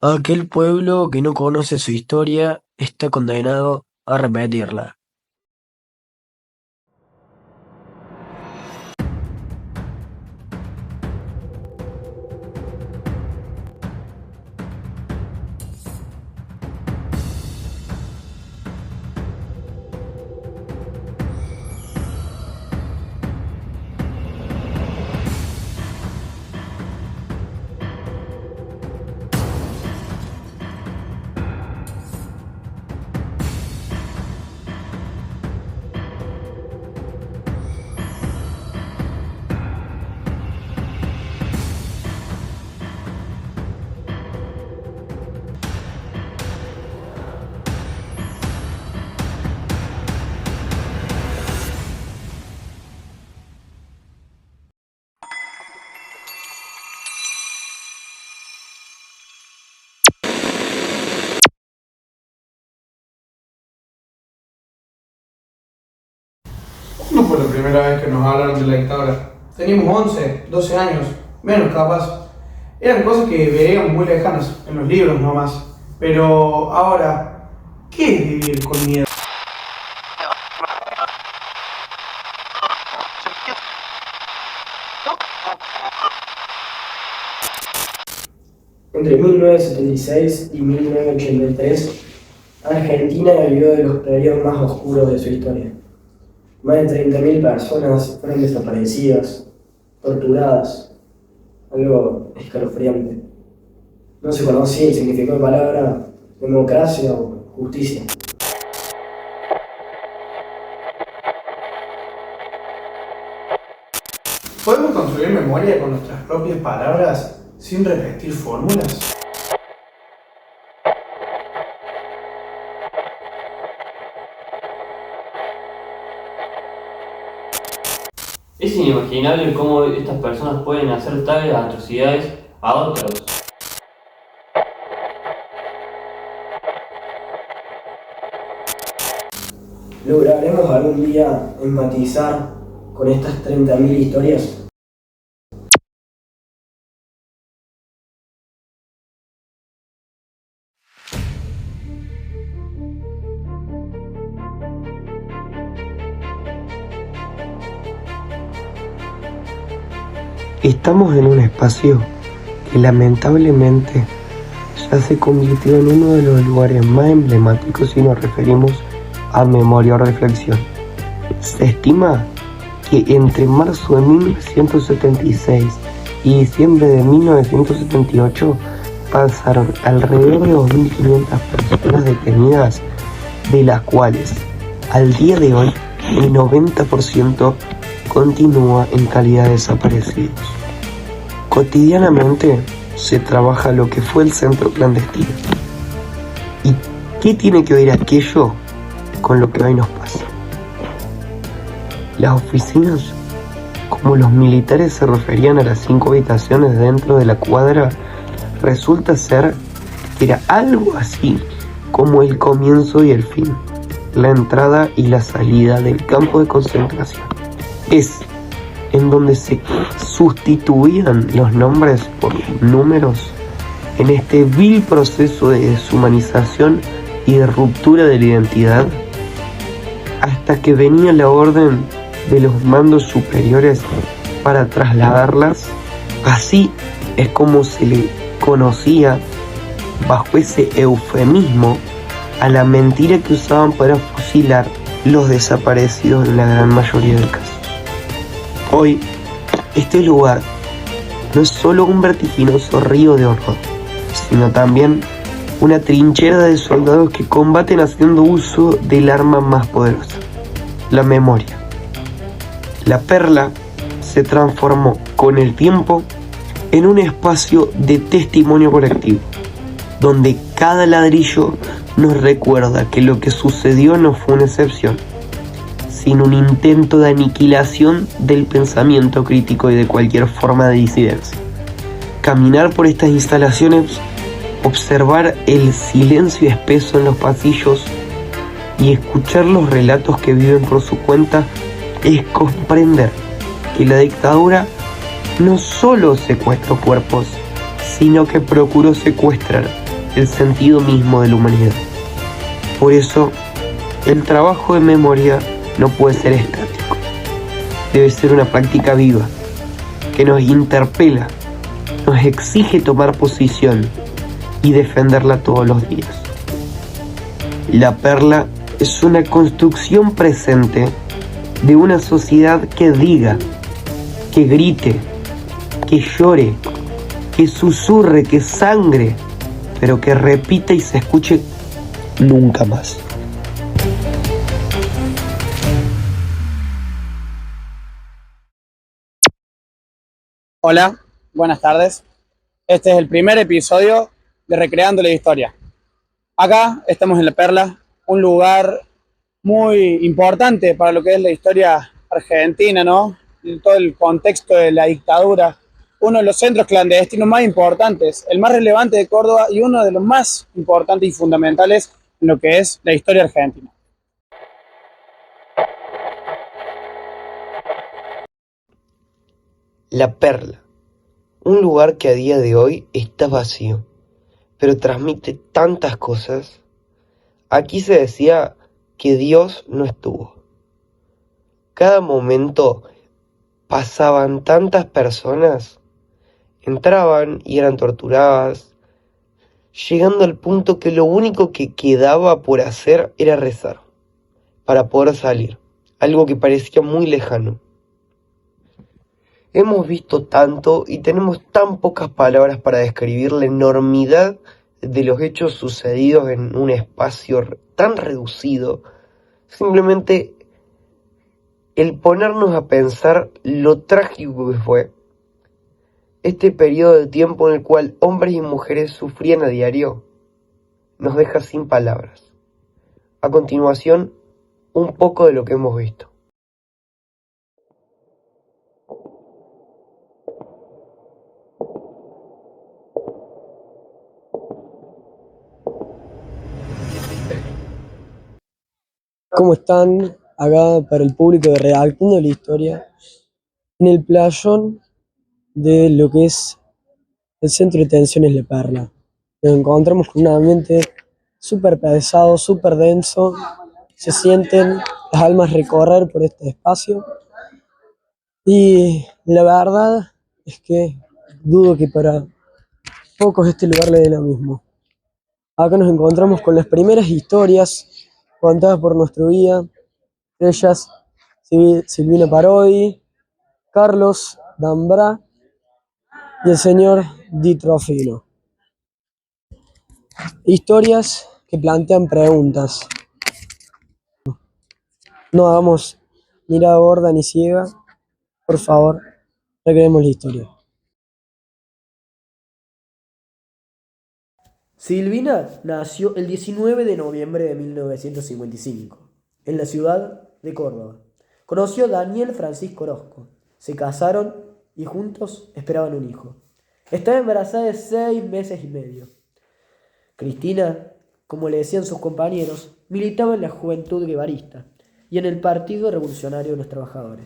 Aquel pueblo que no conoce su historia está condenado a repetirla. No fue la primera vez que nos hablaron de la dictadura. Teníamos 11, 12 años, menos capaz. Eran cosas que veíamos muy lejanas, en los libros nomás. Pero ahora, ¿qué es vivir con miedo? Entre 1976 y 1983, Argentina vivió de los periodos más oscuros de su historia. Más de 30.000 personas fueron desaparecidas, torturadas, algo escalofriante. No se conocía el significado de la palabra democracia o justicia. ¿Podemos construir memoria con nuestras propias palabras sin repetir fórmulas? Es inimaginable cómo estas personas pueden hacer tales atrocidades a otros. ¿Lograremos algún día empatizar con estas 30.000 historias? Estamos en un espacio que lamentablemente ya se convirtió en uno de los lugares más emblemáticos si nos referimos a memoria o reflexión. Se estima que entre marzo de 1976 y diciembre de 1978 pasaron alrededor de 2.500 personas detenidas, de las cuales al día de hoy el 90% continúa en calidad de desaparecidos. Cotidianamente se trabaja lo que fue el centro clandestino. ¿Y qué tiene que ver aquello con lo que hoy nos pasa? Las oficinas, como los militares se referían a las 5 habitaciones dentro de la cuadra, resulta ser que era algo así como el comienzo y el fin, la entrada y la salida del campo de concentración. Es en donde se sustituían los nombres por números en este vil proceso de deshumanización y de ruptura de la identidad, hasta que venía la orden de los mandos superiores para trasladarlas. Así es como se le conocía, bajo ese eufemismo, a la mentira que usaban para fusilar los desaparecidos en la gran mayoría de casos. Hoy, este lugar no es solo un vertiginoso río de horror, sino también una trinchera de soldados que combaten haciendo uso del arma más poderosa, la memoria. La Perla se transformó con el tiempo en un espacio de testimonio colectivo, donde cada ladrillo nos recuerda que lo que sucedió no fue una excepción, sino un intento de aniquilación del pensamiento crítico y de cualquier forma de disidencia. Caminar por estas instalaciones, observar el silencio espeso en los pasillos y escuchar los relatos que viven por su cuenta es comprender que la dictadura no solo secuestró cuerpos, sino que procuró secuestrar el sentido mismo de la humanidad. Por eso, el trabajo de memoria no puede ser estático. Debe ser una práctica viva, que nos interpela, nos exige tomar posición y defenderla todos los días. La perla es una construcción presente de una sociedad que diga, que grite, que llore, que susurre, que sangre, pero que repita y se escuche nunca más. Hola, buenas tardes. Este es el primer episodio de Recreando la Historia. Acá estamos en La Perla, un lugar muy importante para lo que es la historia argentina, ¿no? Y todo el contexto de la dictadura. Uno de los centros clandestinos más importantes, el más relevante de Córdoba y uno de los más importantes y fundamentales en lo que es la historia argentina. La Perla, un lugar que a día de hoy está vacío, pero transmite tantas cosas. Aquí se decía que Dios no estuvo. Cada momento pasaban tantas personas, entraban y eran torturadas, llegando al punto que lo único que quedaba por hacer era rezar, para poder salir, algo que parecía muy lejano. Hemos visto tanto y tenemos tan pocas palabras para describir la enormidad de los hechos sucedidos en un espacio tan reducido. Simplemente el ponernos a pensar lo trágico que fue este periodo de tiempo en el cual hombres y mujeres sufrían a diario, nos deja sin palabras. A continuación, un poco de lo que hemos visto. ¿Cómo están? Acá para el público de Redactando la Historia, en el playón de lo que es el centro de detenciones La Perla. Nos encontramos con un ambiente súper pesado, súper denso. Se sienten las almas recorrer por este espacio. Y la verdad es que dudo que para pocos este lugar le dé lo mismo. Acá nos encontramos con las primeras historias contadas por nuestro guía, ellas Silvina Parodi, Carlos Dambrá y el señor Di Trofino. Historias que plantean preguntas. No hagamos mirada gorda ni ciega. Por favor, recreemos la historia. Silvina nació el 19 de noviembre de 1955 en la ciudad de Córdoba. Conoció a Daniel Francisco Orozco. Se casaron y juntos esperaban un hijo. Estaba embarazada de 6 meses y medio. Cristina, como le decían sus compañeros, militaba en la Juventud Guevarista y en el Partido Revolucionario de los Trabajadores.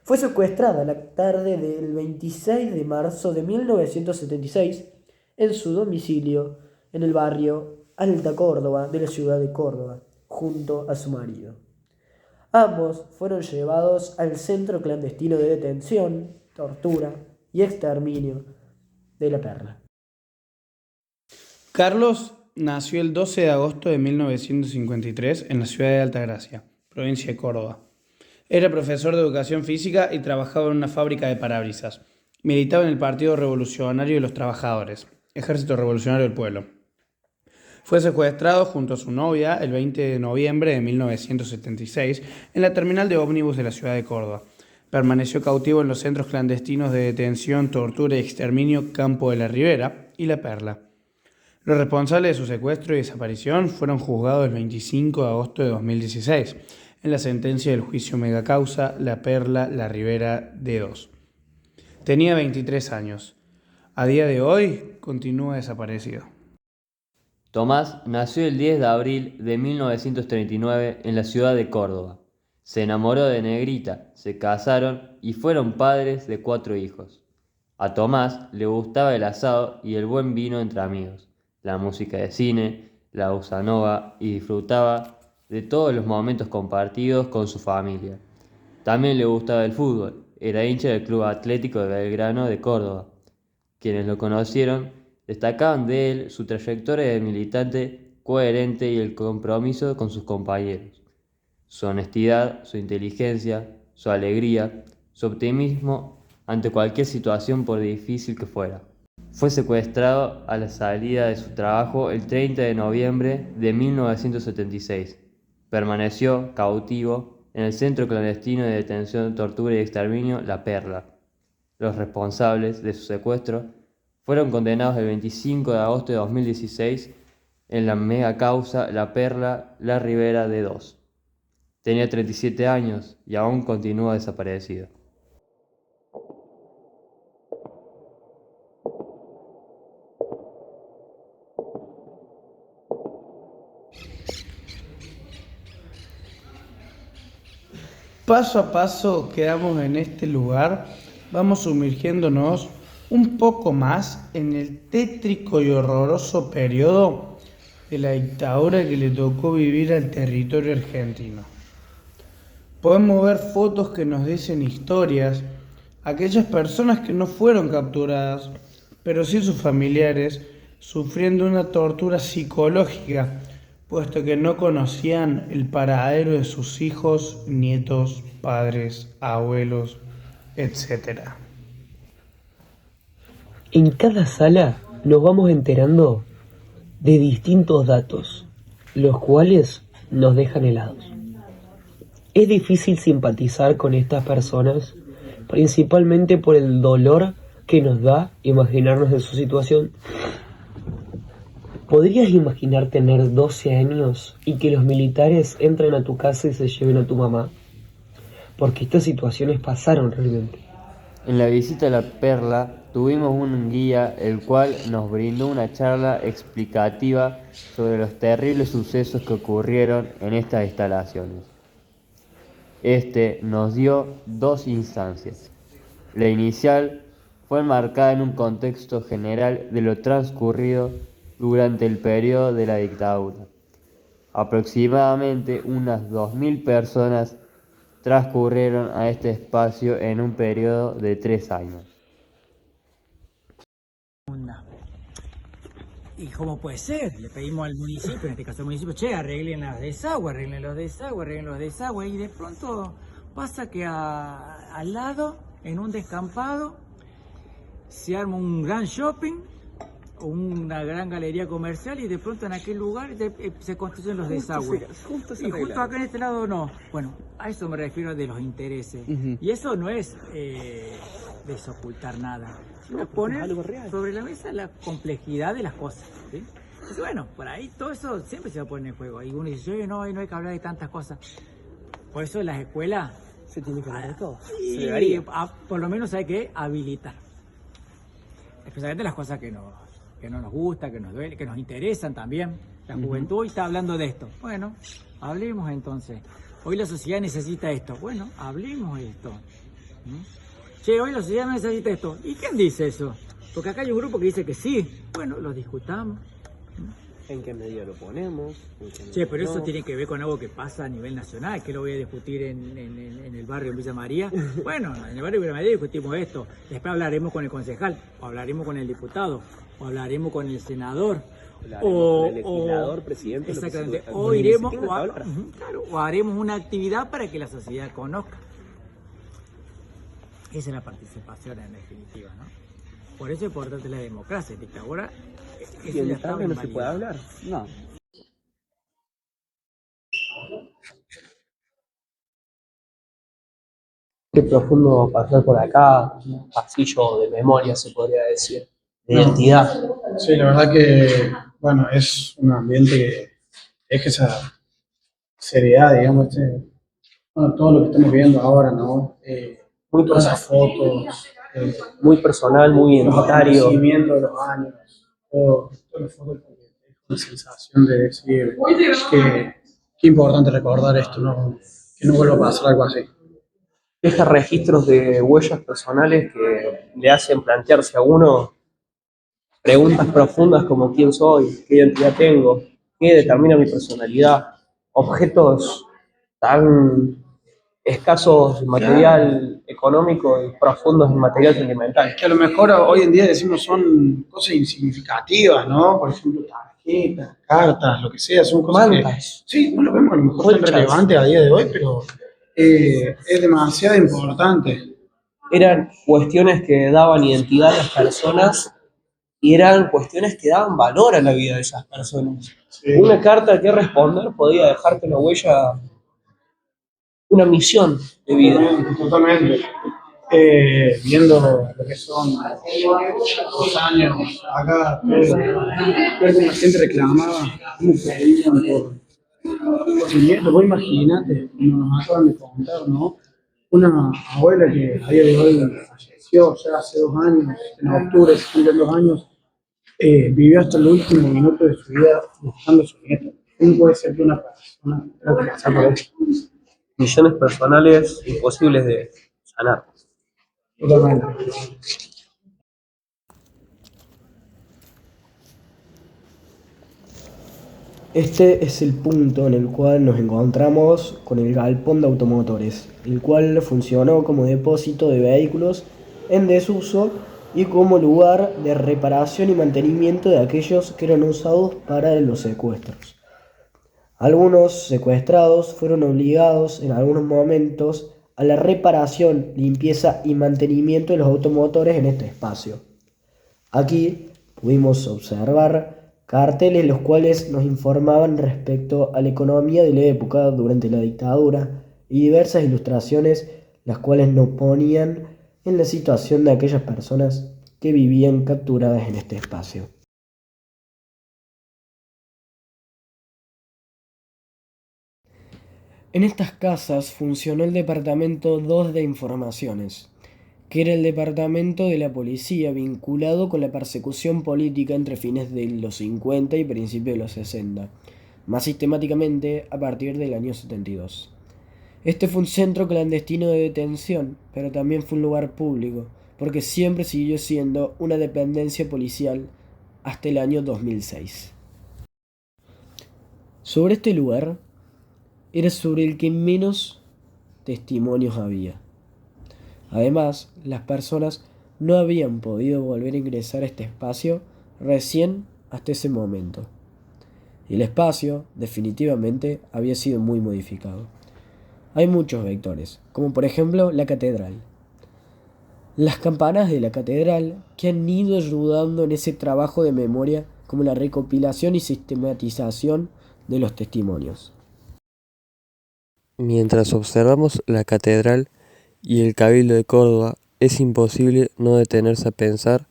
Fue secuestrada la tarde del 26 de marzo de 1976 en su domicilio en el barrio Alta Córdoba de la ciudad de Córdoba, junto a su marido. Ambos fueron llevados al centro clandestino de detención, tortura y exterminio de La Perla. Carlos nació el 12 de agosto de 1953 en la ciudad de Altagracia, provincia de Córdoba. Era profesor de educación física y trabajaba en una fábrica de parabrisas. Militaba en el Partido Revolucionario de los Trabajadores, Ejército Revolucionario del Pueblo. Fue secuestrado junto a su novia el 20 de noviembre de 1976 en la terminal de ómnibus de la ciudad de Córdoba. Permaneció cautivo en los centros clandestinos de detención, tortura y exterminio Campo de la Ribera y La Perla. Los responsables de su secuestro y desaparición fueron juzgados el 25 de agosto de 2016 en la sentencia del juicio megacausa La Perla, La Ribera D2. Tenía 23 años. A día de hoy continúa desaparecido. Tomás nació el 10 de abril de 1939 en la ciudad de Córdoba. Se enamoró de Negrita, se casaron y fueron padres de 4 hijos. A Tomás le gustaba el asado y el buen vino entre amigos. la música de cine, la bossa nova y disfrutaba de todos los momentos compartidos con su familia. También le gustaba el fútbol, era hincha del Club Atlético de Belgrano de Córdoba. Quienes lo conocieron destacaban de él su trayectoria de militante coherente y el compromiso con sus compañeros, su honestidad, su inteligencia, su alegría, su optimismo ante cualquier situación por difícil que fuera. Fue secuestrado a la salida de su trabajo el 30 de noviembre de 1976. Permaneció cautivo en el centro clandestino de detención, tortura y exterminio La Perla. Los responsables de su secuestro fueron condenados el 25 de agosto de 2016 en la mega causa La Perla, La Ribera de 2. Tenía 37 años y aún continúa desaparecido. Paso a paso quedamos en este lugar, vamos sumergiéndonos un poco más en el tétrico y horroroso periodo de la dictadura que le tocó vivir al territorio argentino. Podemos ver fotos que nos dicen historias, aquellas personas que no fueron capturadas, pero sí sus familiares, sufriendo una tortura psicológica, puesto que no conocían el paradero de sus hijos, nietos, padres, abuelos, etc. En cada sala nos vamos enterando de distintos datos, los cuales nos dejan helados. Es difícil simpatizar con estas personas, principalmente por el dolor que nos da imaginarnos en su situación. ¿Podrías imaginar tener 12 años y que los militares entren a tu casa y se lleven a tu mamá? Porque estas situaciones pasaron realmente. En la visita a La Perla tuvimos un guía el cual nos brindó una charla explicativa sobre los terribles sucesos que ocurrieron en estas instalaciones. Este nos dio dos instancias. La inicial fue enmarcada en un contexto general de lo transcurrido durante el periodo de la dictadura. Aproximadamente unas 2.000 personas transcurrieron a este espacio en un periodo de 3 años. ¿Y cómo puede ser? Le pedimos al municipio, en este caso al municipio, che, arreglen los desagües, y de pronto pasa que al lado, en un descampado, se arma un gran shopping, una gran galería comercial, y de pronto en aquel lugar se construyen los desagües. Y justo acá en este lado no. Bueno, a eso me refiero de los intereses. Y eso no es desocultar nada, sino poner sobre la mesa la complejidad de las cosas, ¿sí? Entonces, bueno, por ahí todo eso siempre se va a poner en juego. Y uno dice, oye, no hay que hablar de tantas cosas. Por eso en las escuelas Se tiene que hablar de todo. y por lo menos hay que habilitar. Especialmente las cosas que no nos gusta, que nos duele, que nos interesan también. La juventud hoy está hablando de esto. Bueno, hablemos entonces. Hoy la sociedad necesita esto. Bueno, hablemos de esto. Che, hoy la sociedad necesita esto. ¿Y quién dice eso? Porque acá hay un grupo que dice que sí. Bueno, lo discutamos. ¿En qué medida lo ponemos? Che, pero eso tiene que ver con algo que pasa a nivel nacional, que lo voy a discutir en el barrio de Villa María. Bueno, en el barrio de Villa María discutimos esto. Después hablaremos con el concejal, o hablaremos con el diputado, o hablaremos con el senador, o el legislador, presidente. Exactamente. O iremos, o haremos una actividad para que la sociedad conozca. Esa es la participación en definitiva, ¿no? Por eso es importante la democracia. Dictadura, ¿Y en dictadura no se puede hablar? No. Qué profundo pasar por acá, un pasillo de memoria se podría decir, de identidad. Sí, la verdad que, bueno, es un ambiente que es que esa seriedad, digamos, bueno, todo lo que estamos viendo ahora, ¿no? Muy Todas personal, esas fotos, muy personal, muy los identitario. acontecimientos de los años, todas las fotos que es una sensación de decir que importante recordar esto, ¿no? Que no vuelva a pasar algo así. Deja registros de huellas personales que le hacen plantearse a uno Preguntas profundas como quién soy, qué identidad tengo, qué determina mi personalidad, objetos tan escasos en material económico y profundos en material sentimental. Que a lo mejor hoy en día decimos son cosas insignificativas, ¿no? Por ejemplo, tarjetas, cartas, lo que sea, son cosas Mantas, que sí, no lo vemos a lo mejor tan conchas, relevante a día de hoy, pero es demasiado importante. eran cuestiones que daban identidad a las personas y eran cuestiones que daban valor a la vida de esas personas. Sí. Una carta que responder podía dejarte una huella, una misión de vida. Totalmente, totalmente. Viendo lo que son los años acá, ver cómo la gente reclamaba, cómo pedían por su nieto. Vos imaginate, como nos acaban de contar, ¿no? Una abuela que a día de hoy falleció ya hace 2 años, en octubre se cumplen 2 años, vivió hasta el último minuto de su vida buscando a su nieto. ¿Cómo puede ser que una persona tenga que pasar por eso? Misiones personales imposibles de sanar. Totalmente. Este es el punto en el cual nos encontramos con el galpón de automotores, el cual funcionó como depósito de vehículos en desuso y como lugar de reparación y mantenimiento de aquellos que eran usados para los secuestros. Algunos secuestrados fueron obligados en algunos momentos a la reparación, limpieza y mantenimiento de los automotores en este espacio. Aquí pudimos observar carteles los cuales nos informaban respecto a la economía de la época durante la dictadura y diversas ilustraciones las cuales nos ponían en la situación de aquellas personas que vivían capturadas en este espacio. En estas casas funcionó el Departamento 2 de Informaciones, que era el departamento de la policía vinculado con la persecución política entre fines de los 50 y principios de los 60, más sistemáticamente a partir del año 72. Este fue un centro clandestino de detención, pero también fue un lugar público, porque siempre siguió siendo una dependencia policial hasta el año 2006. Sobre este lugar era sobre el que menos testimonios había. Además, las personas no habían podido volver a ingresar a este espacio recién hasta ese momento. Y el espacio, definitivamente, había sido muy modificado. Hay muchos vectores, como por ejemplo la catedral. Las campanas de la catedral que han ido ayudando en ese trabajo de memoria, como la recopilación y sistematización de los testimonios. Mientras observamos la catedral y el Cabildo de Córdoba, es imposible no detenerse a pensar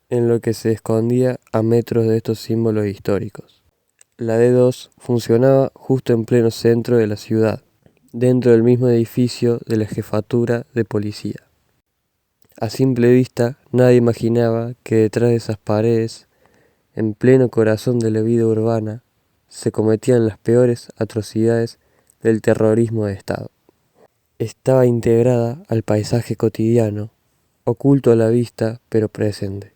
en lo que se escondía a metros de estos símbolos históricos. La D2 funcionaba justo en pleno centro de la ciudad, dentro del mismo edificio de la jefatura de policía. A simple vista, nadie imaginaba que detrás de esas paredes, en pleno corazón de la vida urbana, se cometían las peores atrocidades del terrorismo de Estado. Estaba integrada al paisaje cotidiano, oculto a la vista pero presente,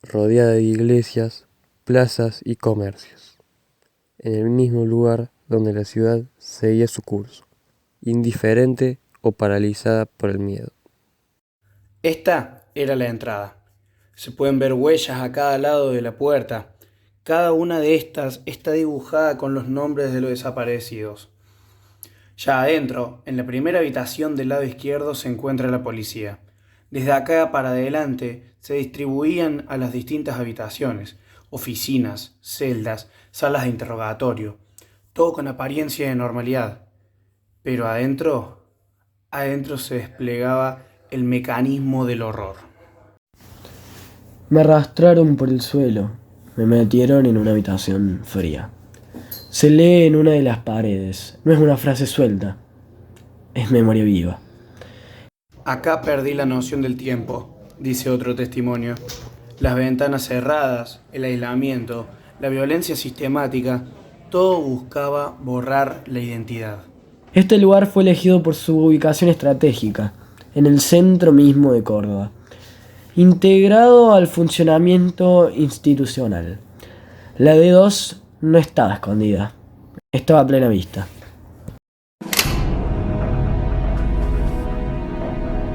rodeada de iglesias, plazas y comercios, en el mismo lugar donde la ciudad seguía su curso, indiferente o paralizada por el miedo. Esta era la entrada. Se pueden ver huellas a cada lado de la puerta. Cada una de estas está dibujada con los nombres de los desaparecidos. Ya adentro, en la primera habitación del lado izquierdo, se encuentra la policía. Desde acá para adelante se distribuían a las distintas habitaciones, oficinas, celdas, salas de interrogatorio, todo con apariencia de normalidad. Pero adentro se desplegaba el mecanismo del horror. Me arrastraron por el suelo, me metieron en una habitación fría. Se lee en una de las paredes, no es una frase suelta, es memoria viva. Acá perdí la noción del tiempo, dice otro testimonio. Las ventanas cerradas, el aislamiento, la violencia sistemática, todo buscaba borrar la identidad. Este lugar fue elegido por su ubicación estratégica, en el centro mismo de Córdoba. integrado al funcionamiento institucional. La D2 no estaba escondida, estaba a plena vista.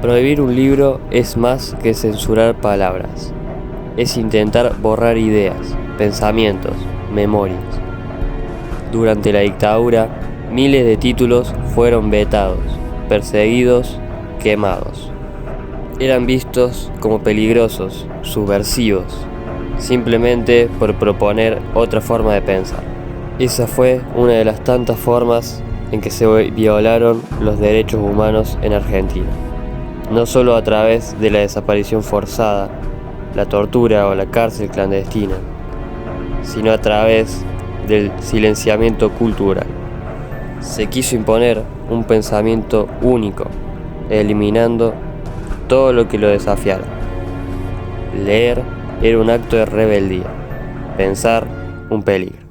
Prohibir un libro es más que censurar palabras. Es intentar borrar ideas, pensamientos, memorias. Durante la dictadura, miles de títulos fueron vetados, perseguidos, quemados. Eran vistos como peligrosos, subversivos, simplemente por proponer otra forma de pensar. Esa fue una de las tantas formas en que se violaron los derechos humanos en Argentina. No solo a través de la desaparición forzada, la tortura o la cárcel clandestina, sino a través del silenciamiento cultural. Se quiso imponer un pensamiento único, eliminando todo lo que lo desafiara. Leer era un acto de rebeldía, pensar un peligro.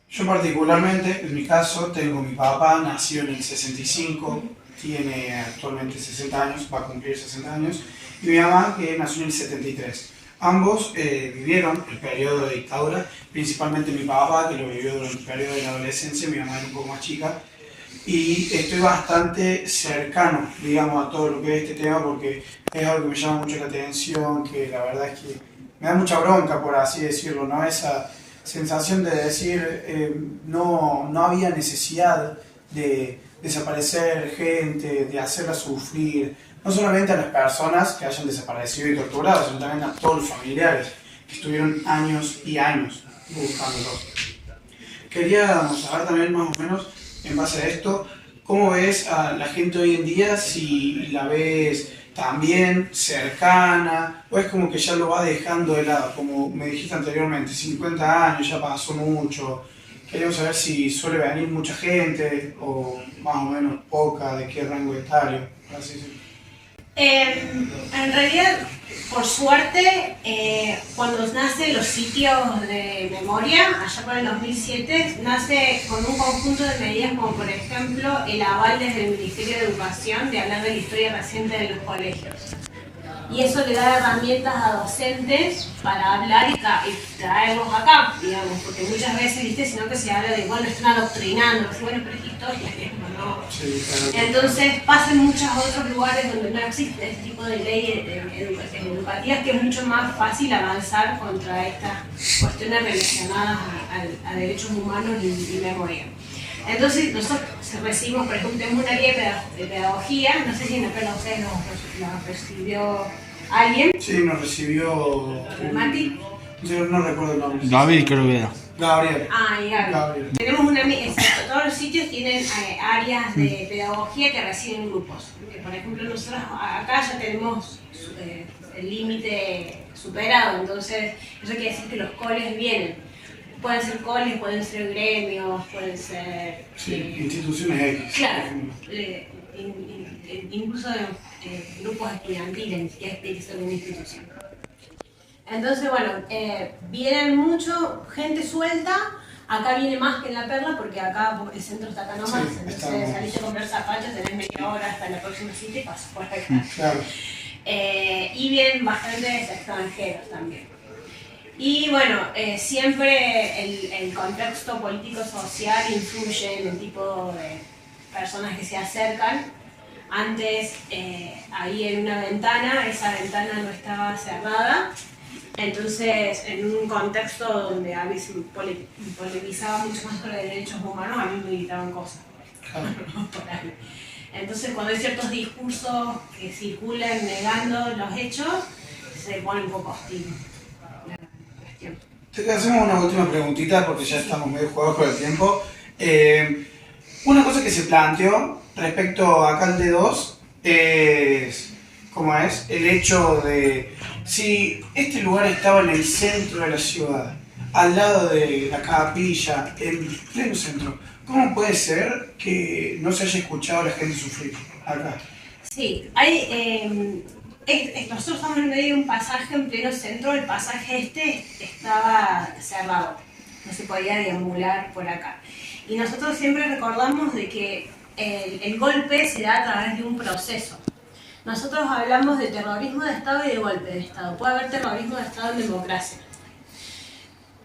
Yo particularmente, en mi caso, tengo mi papá, nació en el 65, tiene actualmente 60 años, va a cumplir 60 años, y mi mamá, que nació en el 73. Ambos vivieron el periodo de dictadura, principalmente mi papá, que lo vivió durante el periodo de la adolescencia, mi mamá era un poco más chica, y estoy bastante cercano, digamos, a todo lo que es este tema, porque es algo que me llama mucho la atención, que la verdad es que me da mucha bronca, por así decirlo, ¿no? Esa sensación de decir, no había necesidad de desaparecer gente, de hacerla sufrir, no solamente a las personas que hayan desaparecido y torturado, sino también a todos los familiares que estuvieron años y años buscándolos. Queríamos saber también más o menos, en base a esto, cómo ves a la gente hoy en día, si la ves también cercana, o es como que ya lo va dejando de lado, como me dijiste anteriormente, 50 años, ya pasó mucho. Queríamos saber si suele venir mucha gente, o más o menos poca, de qué rango etario, por así decirlo. En realidad, por suerte, cuando nacen los sitios de memoria, allá por el 2007, nace con un conjunto de medidas como por ejemplo el aval desde el Ministerio de Educación de hablar de la historia reciente de los colegios. Y eso le da herramientas a docentes para hablar y traerlos acá, digamos, porque muchas veces, viste, sino que se habla de, bueno, están adoctrinando, bueno, pero es historia, ¿no? Sí, claro. Entonces pasa en muchos otros lugares donde no existe este tipo de leyes educativas, que es mucho más fácil avanzar contra estas cuestiones relacionadas a derechos humanos y memoria. Entonces nosotros recibimos, por ejemplo, tenemos un área de pedagogía, no sé si en la escuela ustedes nos recibió alguien. Sí, nos recibió... ¿Mati? Yo no recuerdo el nombre. David creo que era. Gabriel. Ah, y Gabriel. Tenemos una, exacto, todos los sitios tienen áreas de pedagogía que reciben grupos. Por ejemplo, nosotros acá ya tenemos el límite superado, entonces eso quiere decir que los coles vienen. Pueden ser coles, pueden ser gremios, pueden ser... Sí, instituciones X. Claro, incluso grupos estudiantiles, ni siquiera tiene que ser una institución. Entonces, bueno, vienen mucho gente suelta, acá viene más que en La Perla, porque acá el centro está acá nomás, Sí, entonces salís a comprar zapatos, tenés media hora hasta la próxima cita y pasas por acá. Claro. Y vienen bastantes extranjeros también. Y bueno, siempre el contexto político-social influye en el tipo de personas que se acercan. Antes, ahí en una ventana, esa ventana no estaba cerrada, entonces en un contexto donde a veces polemizaba mucho más sobre derechos humanos, a mí me gritaban cosas. Por ahí. Entonces cuando hay ciertos discursos que circulan negando los hechos, se pone un poco hostil. Te hacemos una última preguntita porque ya estamos medio jugados con el tiempo. Una cosa que se planteó respecto a acá al D2 es, ¿cómo es? El hecho de si este lugar estaba en el centro de la ciudad, al lado de la capilla, en pleno centro, ¿cómo puede ser que no se haya escuchado a la gente sufrir acá? Sí, hay... nosotros estamos en medio de un pasaje en pleno centro, el pasaje estaba cerrado, no se podía deambular por acá. Y nosotros siempre recordamos de que el golpe se da a través de un proceso. nosotros hablamos de terrorismo de Estado y de golpe de Estado. Puede haber terrorismo de Estado en democracia.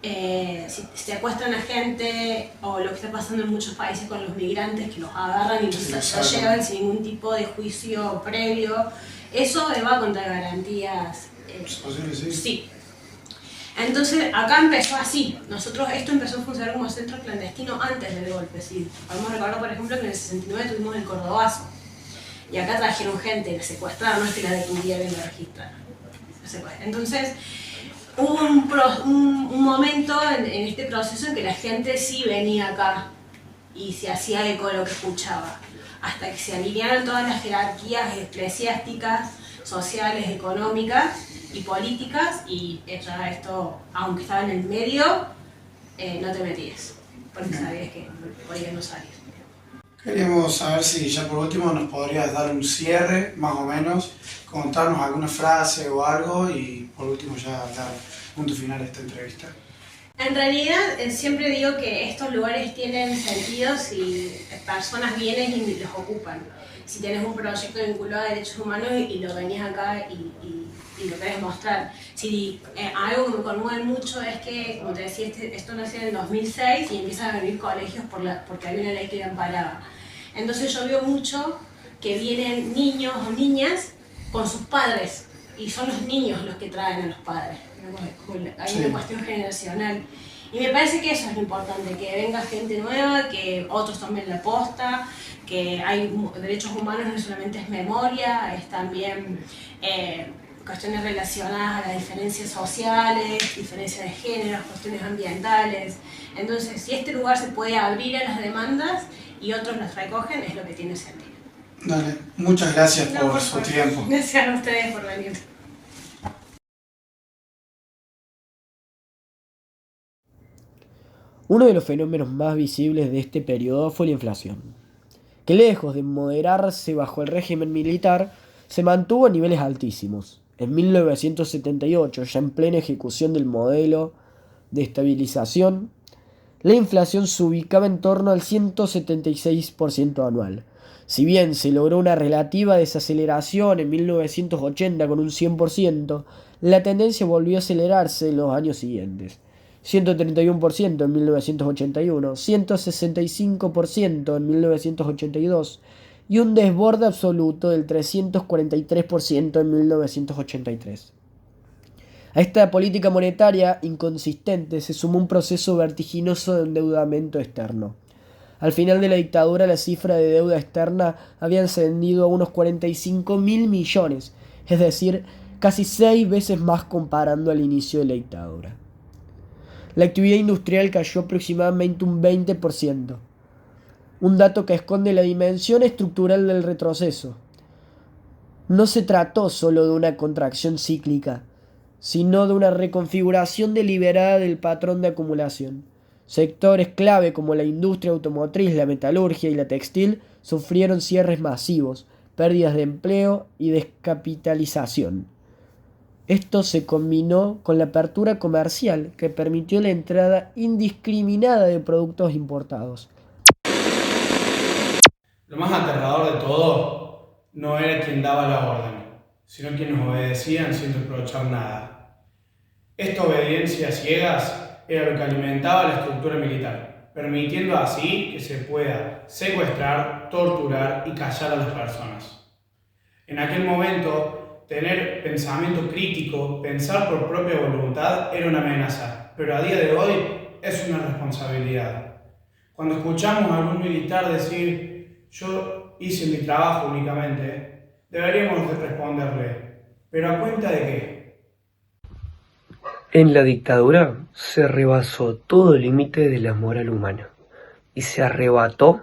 Si secuestran a gente, o lo que está pasando en muchos países con los migrantes, que los agarran y los llevan sin ningún tipo de juicio previo, eso va contra garantías. Sí. Entonces, acá empezó así. Esto empezó a funcionar como centro clandestino antes del golpe. Sí. Podemos recordar, por ejemplo, que en el 69 tuvimos el Cordobazo. Y acá trajeron gente, la secuestraron, no es que la detuvieron y la registraron. Entonces, hubo un momento en este proceso en que la gente sí venía acá y se hacía eco de lo que escuchaba. Hasta que se alinearon todas las jerarquías eclesiásticas, sociales, económicas y políticas, y ya esto, aunque estaba en el medio, no te metías, porque sabías que por ahí no salías. Queríamos saber si ya por último nos podrías dar un cierre, más o menos, contarnos alguna frase o algo, y por último ya dar punto final a esta entrevista. En realidad, siempre digo que estos lugares tienen sentido si personas vienen y los ocupan. Si tienes un proyecto vinculado a derechos humanos y lo venís acá y lo querés mostrar. Algo que me conmueve mucho es que, como te decía, esto nació en el 2006 y empiezan a venir colegios porque hay una ley que amparaba. Entonces yo veo mucho que vienen niños o niñas con sus padres, y son los niños los que traen a los padres. Hay una cuestión generacional. Y me parece que eso es lo importante, que venga gente nueva, que otros tomen la posta, que hay derechos humanos, no solamente es memoria, es también cuestiones relacionadas a las diferencias sociales, diferencias de género, cuestiones ambientales. Entonces, si este lugar se puede abrir a las demandas y otros las recogen, es lo que tiene sentido. Dale, muchas gracias por su tiempo. Gracias a ustedes por venir. Uno de los fenómenos más visibles de este periodo fue la inflación, que lejos de moderarse bajo el régimen militar, se mantuvo a niveles altísimos. En 1978, ya en plena ejecución del modelo de estabilización, la inflación se ubicaba en torno al 176% anual. Si bien se logró una relativa desaceleración en 1980 con un 100%, la tendencia volvió a acelerarse en los años siguientes. 131% en 1981, 165% en 1982 y un desborde absoluto del 343% en 1983. A esta política monetaria inconsistente se sumó un proceso vertiginoso de endeudamiento externo. Al final de la dictadura, la cifra de deuda externa había ascendido a unos 45.000 millones, es decir, casi 6 veces más comparando al inicio de la dictadura. La actividad industrial cayó aproximadamente un 20%, un dato que esconde la dimensión estructural del retroceso. No se trató solo de una contracción cíclica, sino de una reconfiguración deliberada del patrón de acumulación. Sectores clave como la industria automotriz, la metalurgia y la textil sufrieron cierres masivos, pérdidas de empleo y descapitalización. Esto se combinó con la apertura comercial que permitió la entrada indiscriminada de productos importados. Lo más aterrador de todo no era quien daba la orden, sino quienes obedecían sin reprochar nada. Esta obediencia a ciegas era lo que alimentaba la estructura militar, permitiendo así que se pueda secuestrar, torturar y callar a las personas. En aquel momento, tener pensamiento crítico, pensar por propia voluntad, era una amenaza, pero a día de hoy es una responsabilidad. Cuando escuchamos a algún militar decir «yo hice mi trabajo únicamente», deberíamos responderle «¿pero a cuenta de qué?». En la dictadura se rebasó todo límite de la moral humana y se arrebató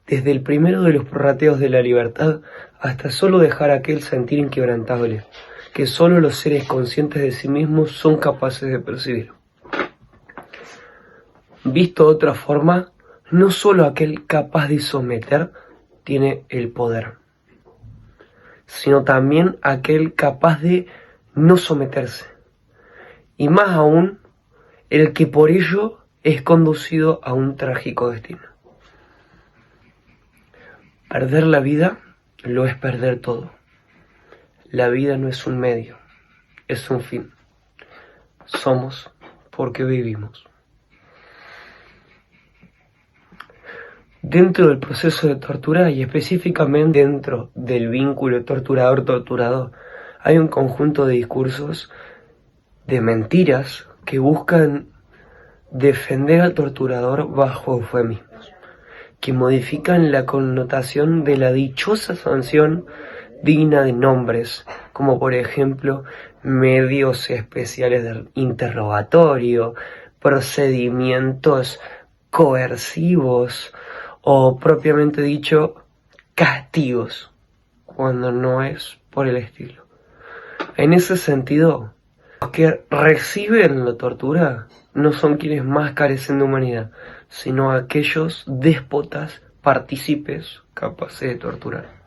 desde el primero de los prorrateos de la libertad hasta solo dejar aquel sentir inquebrantable que solo los seres conscientes de sí mismos son capaces de percibir. Visto de otra forma, no solo aquel capaz de someter tiene el poder, sino también aquel capaz de no someterse, y más aún, el que por ello es conducido a un trágico destino. Perder la vida lo es perder todo. La vida no es un medio, es un fin. Somos porque vivimos. Dentro del proceso de tortura y específicamente dentro del vínculo torturador-torturado, hay un conjunto de discursos, de mentiras que buscan defender al torturador bajo eufemismos, que modifican la connotación de la dichosa sanción digna de nombres, como por ejemplo medios especiales de interrogatorio, procedimientos coercivos o propiamente dicho castigos, cuando no es por el estilo. En ese sentido, los que reciben la tortura no son quienes más carecen de humanidad, sino aquellos déspotas partícipes capaces de torturar.